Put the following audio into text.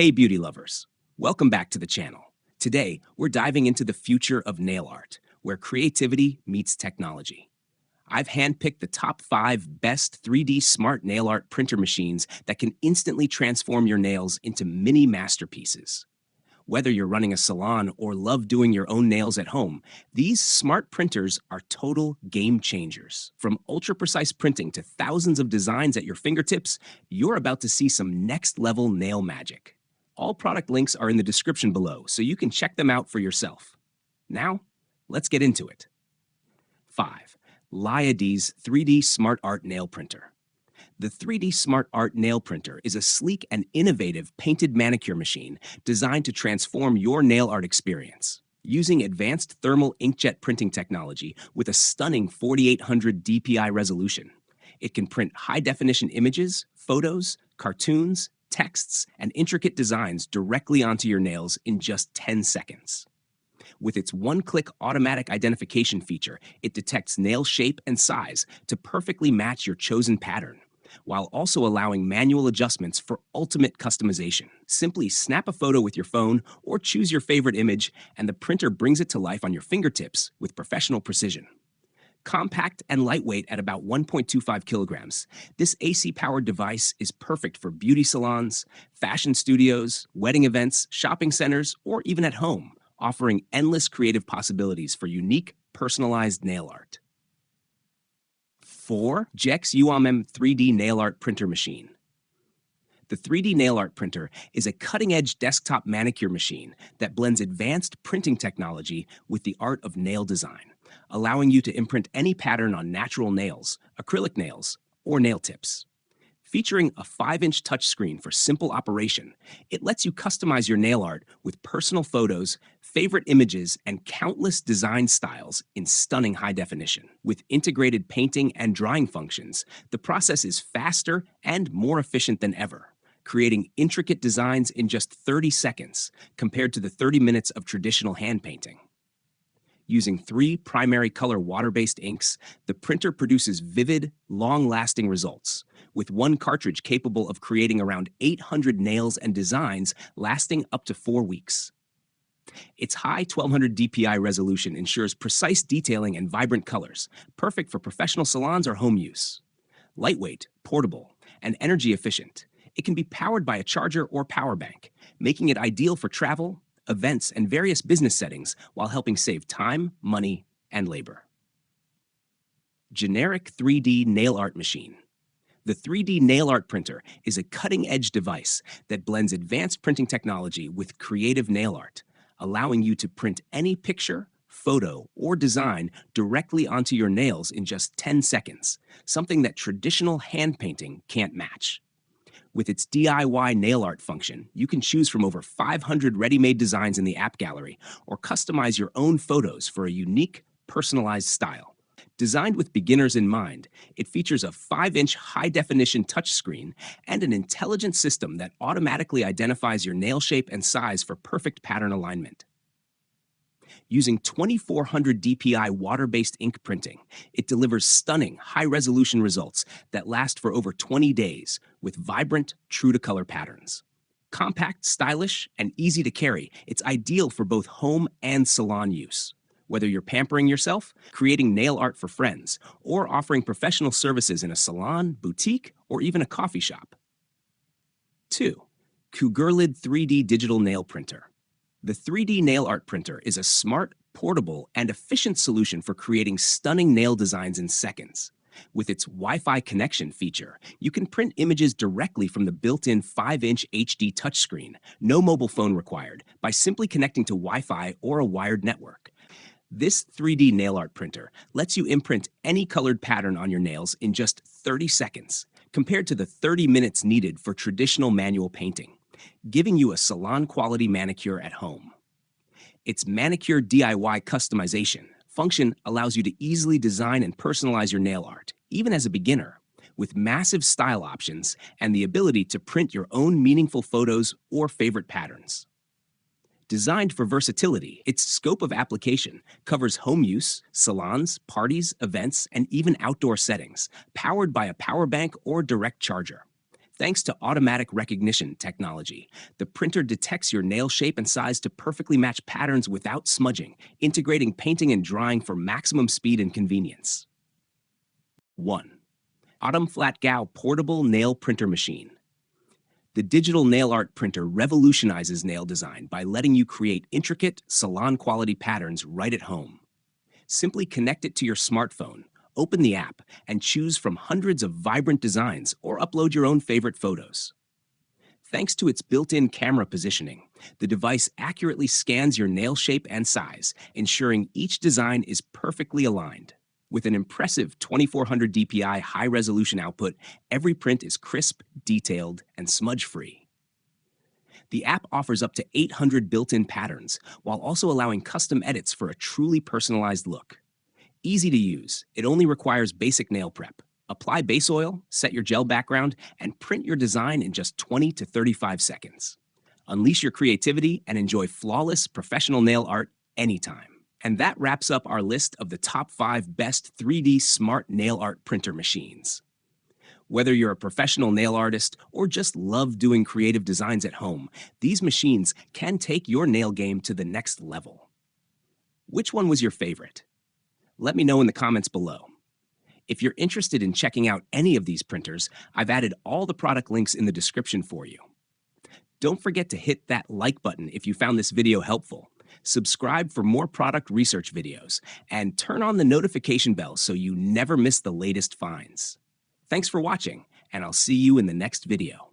Hey beauty lovers, welcome back to the channel. Today, we're diving into the future of nail art, where creativity meets technology. I've handpicked the top 5 best 3D smart nail art printer machines that can instantly transform your nails into mini masterpieces. Whether you're running a salon or love doing your own nails at home, these smart printers are total game changers. From ultra-precise printing to thousands of designs at your fingertips, you're about to see some next-level nail magic. All product links are in the description below, so you can check them out for yourself. Now, let's get into it. 5. LYAYYDS 3D Smart Art Nail Printer. The 3D Smart Art Nail Printer is a sleek and innovative painted manicure machine designed to transform your nail art experience. Using advanced thermal inkjet printing technology with a stunning 4800 dpi resolution, it can print high-definition images, photos, cartoons, texts, and intricate designs directly onto your nails in just 10 seconds. With its one-click automatic identification feature, it detects nail shape and size to perfectly match your chosen pattern, while also allowing manual adjustments for ultimate customization. Simply snap a photo with your phone or choose your favorite image, and the printer brings it to life on your fingertips with professional precision. Compact and lightweight at about 1.25 kilograms, this AC-powered device is perfect for beauty salons, fashion studios, wedding events, shopping centers, or even at home, offering endless creative possibilities for unique, personalized nail art. 4. Jex UM 3D Nail Art Printer Machine. The 3D nail art printer is a cutting-edge desktop manicure machine that blends advanced printing technology with the art of nail design, allowing you to imprint any pattern on natural nails, acrylic nails, or nail tips. Featuring a 5-inch touchscreen for simple operation, it lets you customize your nail art with personal photos, favorite images, and countless design styles in stunning high definition. With integrated painting and drying functions, the process is faster and more efficient than ever, creating intricate designs in just 30 seconds compared to the 30 minutes of traditional hand painting. Using 3 primary color water-based inks, the printer produces vivid, long-lasting results, with one cartridge capable of creating around 800 nails and designs lasting up to 4 weeks. Its high 1200 dpi resolution ensures precise detailing and vibrant colors, perfect for professional salons or home use. Lightweight, portable, and energy efficient, it can be powered by a charger or power bank, making it ideal for travel, events, and various business settings while helping save time, money, and labor. Generic 3D Nail Art Machine. The 3D nail art printer is a cutting-edge device that blends advanced printing technology with creative nail art, allowing you to print any picture, photo, or design directly onto your nails in just 10 seconds, something that traditional hand painting can't match. With its DIY nail art function, you can choose from over 500 ready-made designs in the app gallery or customize your own photos for a unique, personalized style. Designed with beginners in mind, it features a 5-inch high-definition touchscreen and an intelligent system that automatically identifies your nail shape and size for perfect pattern alignment. Using 2400 dpi water-based ink printing, it delivers stunning, high-resolution results that last for over 20 days with vibrant, true-to-color patterns. Compact, stylish, and easy to carry, it's ideal for both home and salon use. Whether you're pampering yourself, creating nail art for friends, or offering professional services in a salon, boutique, or even a coffee shop. 2. QUGURLID 3D Digital Nail Printer. The 3D nail art printer is a smart, portable, and efficient solution for creating stunning nail designs in seconds. With its Wi-Fi connection feature, you can print images directly from the built-in 5-inch HD touchscreen, no mobile phone required, by simply connecting to Wi-Fi or a wired network. This 3D nail art printer lets you imprint any colored pattern on your nails in just 30 seconds, compared to the 30 minutes needed for traditional manual painting, giving you a salon-quality manicure at home. Its manicure DIY customization function allows you to easily design and personalize your nail art, even as a beginner, with massive style options and the ability to print your own meaningful photos or favorite patterns. Designed for versatility, its scope of application covers home use, salons, parties, events, and even outdoor settings, powered by a power bank or direct charger. Thanks to automatic recognition technology, the printer detects your nail shape and size to perfectly match patterns without smudging, integrating painting and drying for maximum speed and convenience. 1. AUTUMFLATGAO Portable Nail Printer Machine. The digital nail art printer revolutionizes nail design by letting you create intricate, salon-quality patterns right at home. Simply connect it to your smartphone, open the app, and choose from hundreds of vibrant designs or upload your own favorite photos. Thanks to its built-in camera positioning, the device accurately scans your nail shape and size, ensuring each design is perfectly aligned. With an impressive 2400 dpi high-resolution output, every print is crisp, detailed, and smudge-free. The app offers up to 800 built-in patterns, while also allowing custom edits for a truly personalized look. Easy to use, it only requires basic nail prep. Apply base oil, set your gel background, and print your design in just 20 to 35 seconds. Unleash your creativity and enjoy flawless professional nail art anytime. And that wraps up our list of the top 5 best 3D smart nail art printer machines. Whether you're a professional nail artist or just love doing creative designs at home, these machines can take your nail game to the next level. Which one was your favorite? Let me know in the comments below. If you're interested in checking out any of these printers, I've added all the product links in the description for you. Don't forget to hit that like button if you found this video helpful. Subscribe for more product research videos, and turn on the notification bell so you never miss the latest finds. Thanks for watching, and I'll see you in the next video.